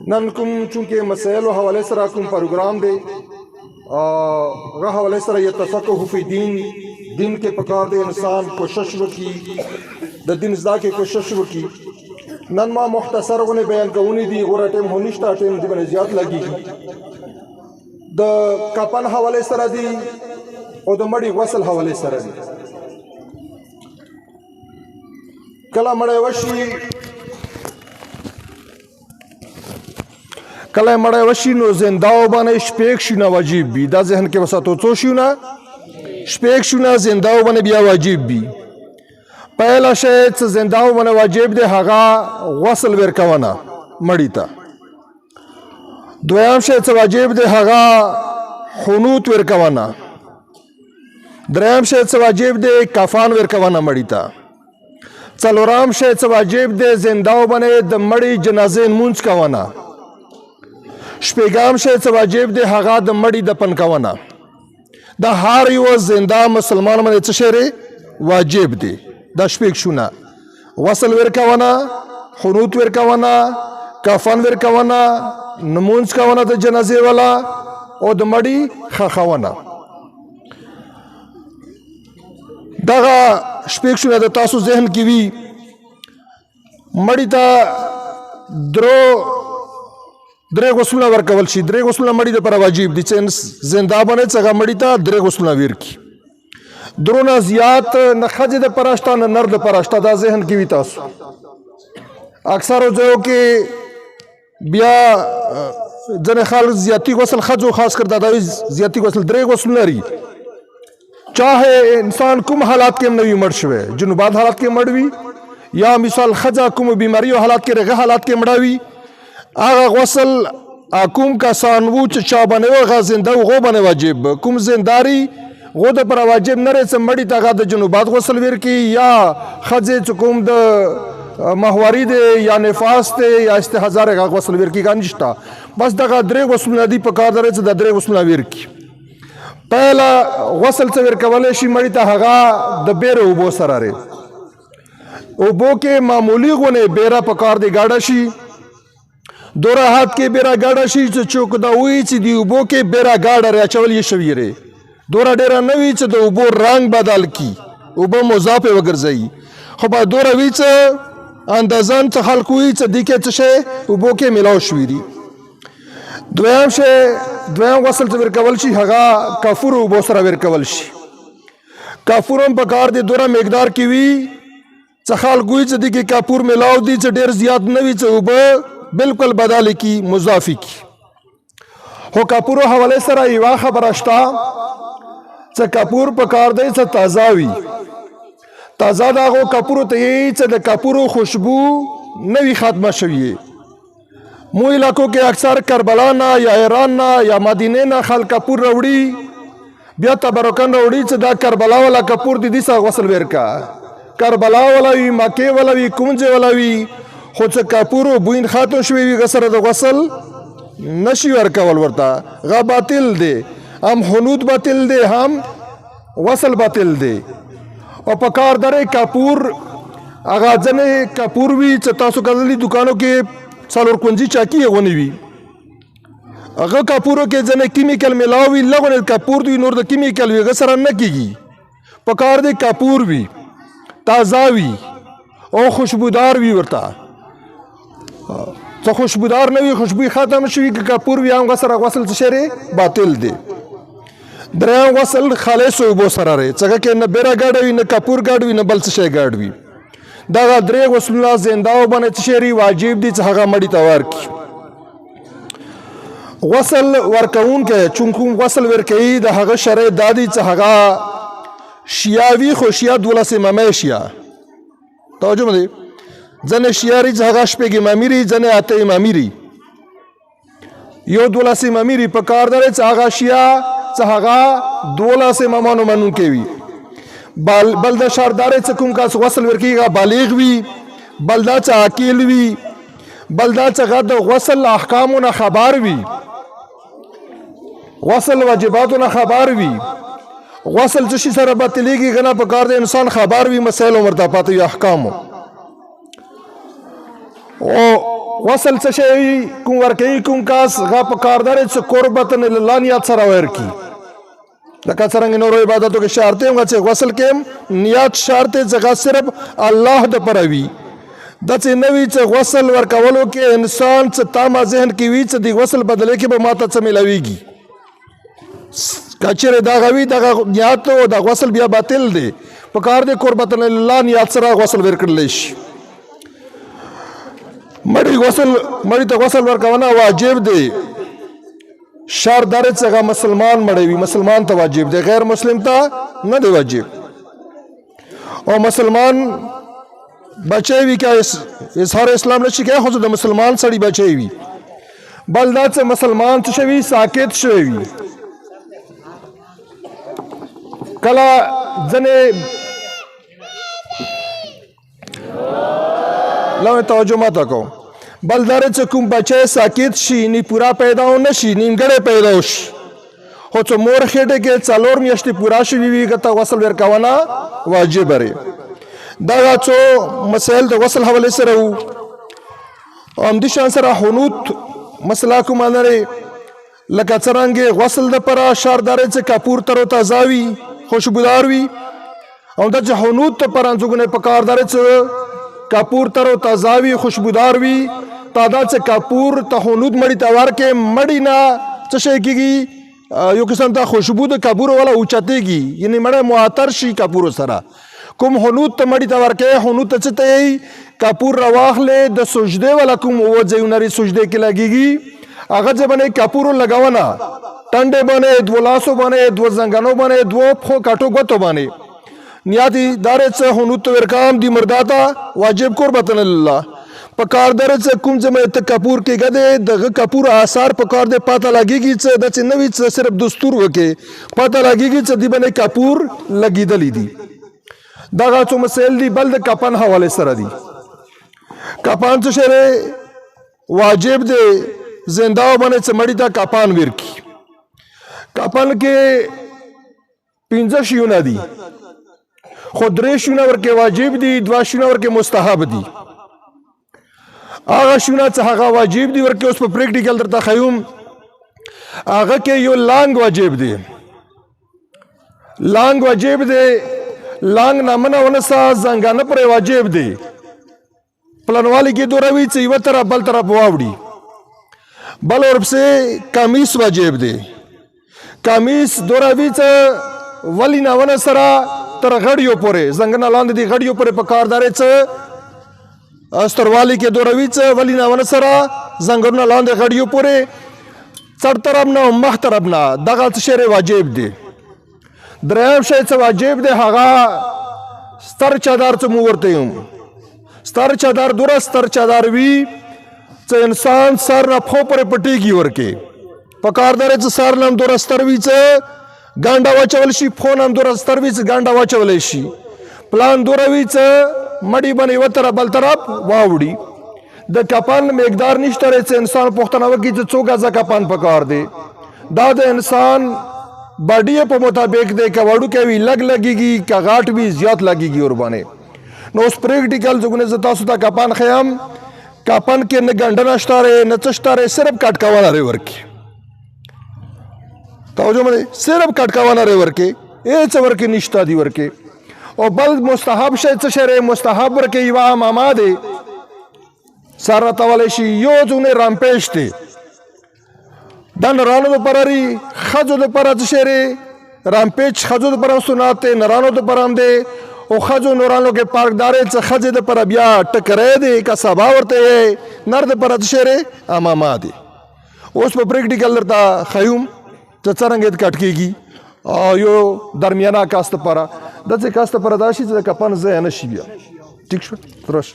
نن کوم چونکې مسایلو حواله سره کوم پروګرام دی هغه حواله سره یتفقه فی دین کې پکار دی انسان کوشش وکړي د دین زده کې کوشش وکړي. نن ما مختصر غونې بیان کوونی دي غوړه ټیم هو نشته ټیم دې باندې زیات لګي. د کپن حواله سره دی او د مړی غسل حواله سره دی. کله مړی وشي کله مړی وشي نو زنداو باندې شپږ شونه واجب وي. دا ذهن کې وساتو څو شونه شپږ شونه زنداو باندې بیا واجب وي. پهلا شی چې زنداو باندې واجب دی هغه غسل ورکونه مړی ته. دویم شی چې واجب دی هغه خنوت ورکونه. دریم شی چې واجب دی کفان ورکونه مړی ته. څلورم شی چې واجب دی زنداو باندې د مړی جنازې لمونځ کوونه. شپږم شی چې واجب دی هغه د مړي دفن کوونه. د هر یو زنده مسلمان باندې څه شی واجب دی؟ دا شپږ شونه: غسل ورکونه، خنوت ورکونه، کفن ورکونه، لمونځ کوونه د جنازې والا او د مړي ښخونه. دغه شپږ شونه د تاسو ذهن کې وي. مړي ته درې غسلونه ورکول شي. درې غسلونه مړي دپاره واجب دي چې زنده باندې څنګه مړي ته درې غسلونه ورکړي. درونه زیات نه ښځې دپاره شته نه نر دپاره شته. دا ذهن کې وي تاسو. اکثرو ځایو کې بیا ځینې خلک زیاتي غسل ښځو خاص کر دا وي زیاتي غسل درې غسلونه لري. چاهے انسان کوم حالات کې هم نه وي مړ شوی، جنوبات حالات کې مړ وي یا مثال ښځه کوم بیماریو حالات کې هغه حالات کې مړه وي، هغه غسل کوم کسان وو چې چا باندې و هغه زنده و هغو باندې واجب. کوم زنداري هغو دپاره واجب نه دی چې مړي ته هغه د جنوبات غسل ورکړي یا ښځې چې کوم د ماهواري دی یا نفاس دی یا استحضار هغه غسل ورکړي هغه نشته. بس دغه درې غسلونه دي په کار دی چې د درې غسلونه ورکړي. پهله غسل څه ورکولی شي مړي ته هغه د بیره اوبو سره دی. اوبو کې معمولي غونې بیره په کار دی ګاډه شي. دوره هات کې بیره ګاډه شي چې څوک دا وایي چې د اوبو کې بیره ګاډه را اچول یې شوي دی. دوره ډېره نه وي چې د اوبو رنګ بدل کړي، اوبه مضاف یې وګرځوي. خو باید دوره وي چې اندازان څه خلک وایي چې دې کې څه شی اوبو کې میلاو شوي دي. دویم غسل چې ورکول شي هغه کافور اوبو سره ورکول شي. کافور هم په کار دی دوره مقدار کې وي چې خلک وایي چې دې کې کافور میلاو دي چې ډېر زیات نه وي چې اوبه بالکل بدل کی مضافی کی. خو کپورو حواله سره یوه خبره شته چې کپور په کار دی چې تازه وي. تازه د هغو کپورو ته یې چې د کپورو خوشبو نه وي ختمه شوې. مو علاقو کې اکثر کربلا نه یا ایران نه یا مدینې نه خلک کپور راوړي، بیا تبرکن راوړي چې دا کربلا والا کپور د دې سره غسل ورکړه. کربلا والا وي، مکې والا وي، کوم ځای والا وي، خو چې کپورو بوین ختم شوی وي هغه سره د غسل نشي ورکول ورته. هغه باطل دی، هم خنوت باطل دی هم غسل باطل دی. او په کار دره کپور هغه ځینې کپور وي چې تاسو کتلی دکانو کې څلور کونجي چاقي یې غونې وي. هغه کپورو کې ځینې کیمیکل میلاو وي. لږ کپور دی نور د کیمیکل وي هغه سره نه کېږي. په کار دی کپور وي، تازه وي او خوشبودار وي. ورته څه خوشبودار نه وي، خوشبوی ختم شوي که کپور وي هم سره غسل څه شی باطل دی. دریم غسل خالص اوبو سره دی څنګه کې نه بیره ګاډه وي نه کپور ګاډ وي نه بل څه شی ګاډ وي. دغه درې غسلونه زندهو باندې څه شی واجب دي چې هغه مړي ته ورکړي. غسل ورکوونکی چون کوم غسل ورکوي د هغه شرایط دا دي چې هغه شیعه وي خو شیعه 12 امامه شیعه. توجه مو دی. ځنې شیعه چې هغه شپږ امامي لري، ځنې اته امامي لري. یو 12 امامي لري. په کار دی چې هغه شیعه چې هغه 12 امامانو منونکی وي. بل دا شرط دا دی چې کوم کس غسل ورکوي هغه بالغ وي، بل دا چې عاقل وي، بل دا چې هغه د غسل احکامو نه خبر وي، غسل واجباتو نه خبر وي. غسل څه شي سره باطلېږي هغه نه په کار دی انسان خبر وي مسایلو ورته پاته وي احکامو. او غسل څه شی کوم ورکوي کوم کس هغه په کار دی چې قربتن الله نیت سره ورکړي لکه څرنګه نورو عبادتو کې شرط دی هغه چې غسل کې نیت شرط دی چې هغه صرف الله دپاره وي داسې نه وي چې غسل ورکولو کې انسان څه تامه ذهن کې وي چې د غسل بدله کې به ماته څه میلاویږي که چېرې دغه وي دغه نیت او د غسل بیا باطل دی په کار دی قربتن الله نیت سره غسل ورکړلی شي مړي ته غسل ورکونه واجب دی شرط دا دی چې هغه مسلمان مړی وي مسلمان ته واجب دی غیر مسلم ته نه دی واجب او مسلمان بچی وي که اظهار اسلام نشي کوي خو د مسلمان سړي بچی وي بل دا چې مسلمان څه شوي ساکت شوی وي کله ځنې لو توجه ماته کو بل دا چې کوم بچی ساکت شي نی پورا پیدا نه شي نیمګړی پیدا شي خو چې مور خېټې کې 4 میاشتې پورا شوي وي هغه ته غسل ورکونه واجب دی دغه څو مسایل د غسل حوالې سره وو او همدې شان سره حنوت مسله کومه لري لکه څرنګه غسل دپاره شرط دا دی چې کپور تر و تازه وي خوشبودار وي او دا چې حنوت دپاره څوګونه پکار دا دی چې کپور تر و تازه وي خوشبودار وي تا دا چې کپور ته حنوت مړي ته ورکې مړي نه څه شی کېږي یو قسم ته خوشبو د کپور والا اوچتېږي یعنې مړی معطر شي کپورو سره کوم حنوت ته مړي ته ورکې حنوت ته څه ته یي کپور راواخلې د سجدې والا کوم اووه ځایونه لري سجدې کې لګېږي هغه ځای باندې کپورو لګونه ټنډې باندې 2 لاسو باندې 2 زنګنو باندې 2 پښو کټو ګوتو باندې نیاتی دار څه حنوت ورکام دی مرداتا واجب قربتن الله پکار در څه کوم ځمه ته کپور کې غده دغه کپور آثار پکار دې پاته لګيږي چې د نوې څه صرف دستور وکي پاته لګيږي چې دی باندې کپور لګیدلې دي دغه څه مسائل دی بل د کپن حواله سره دي کپان څه شری واجب دی زنده باندې څه مړی ته کپان ورکی کپن کې 15 شیونه دي خو 3 شونه ورکې واجب دي 2 شونه ورکې مستحب دي هغه شونه چې هغه واجب دي ورکې اوس په پریکټیکل درته ښیم هغه کې یو لانګ واجب دی لانګ واجب دی لانګ نه منه ونسه زنګانه پرې واجب دی پلنوالی کې دوروي چې یوه طرف بل طرف واوړي بل ورپسې کمیس واجب دی کمیس دوروي چې ولی نه ونه سره تر غړیو پورې زنګنه لاندې دی غړیو پورې په کاردارې څه استروالی کې دوروي څه ولی نه ونه سره زنګنه لاندې غړیو پورې څړ طرف نه مخ طرف نه دغه څه شی واجب دی دریم شی څه واجب دی هغه ستر چادر څه مو ورته یم ستر چادر دوره ستر چادر وي چې انسان سر نه پښو پورې پټېږي ورکې په کاردارې څه سر نه هم دوره ستر وي څه ګانډه واچول شي پښو نه هم دوره ستر وي چې ګانډه واچولی شي پلان دوره وي چې مړي باندې یوه طرف بل طرف واوړي د کپن مقدار نشته دی چې انسان پوښتنه وکړي چې څو ګزه کپن پکار دی دا د انسان باډي په مطابق دی که وړوکی وي لږ لګېږي که غاټ وي زیات لګېږي ورباندې نو اوس پریکټیکل ځګونه زه تاسو ته کپن ښیم کپن کې نه ګنډه نشته دی نه څه شته دی صرف کټکول دی ورکې توجه مده صرف کټکونه لري ورکه هیڅ ورکه نشته دی ورکه او بل مستحب شی څه شری مستحب ورکه یو امامه دی سره تول شي یو ځونه رامپېش دی د نرانو لپاره لري ښځو لپاره څه شری رامپېچ ښځو لپاره سنت دی نرانو لپاره هم دی او ښځو نورانو کې پارکدارې څه ښځې لپاره بیا ټکری دی که سبا ورته نر لپاره څه شری امامه دی اوس په پریکټیکل درته ښیم چې څرنګه کټ کېږي او یو درمیانه کاست لپاره داسې کاست لپاره دا شي چې د کپن ځای نه شي بیا ټیک شو ترش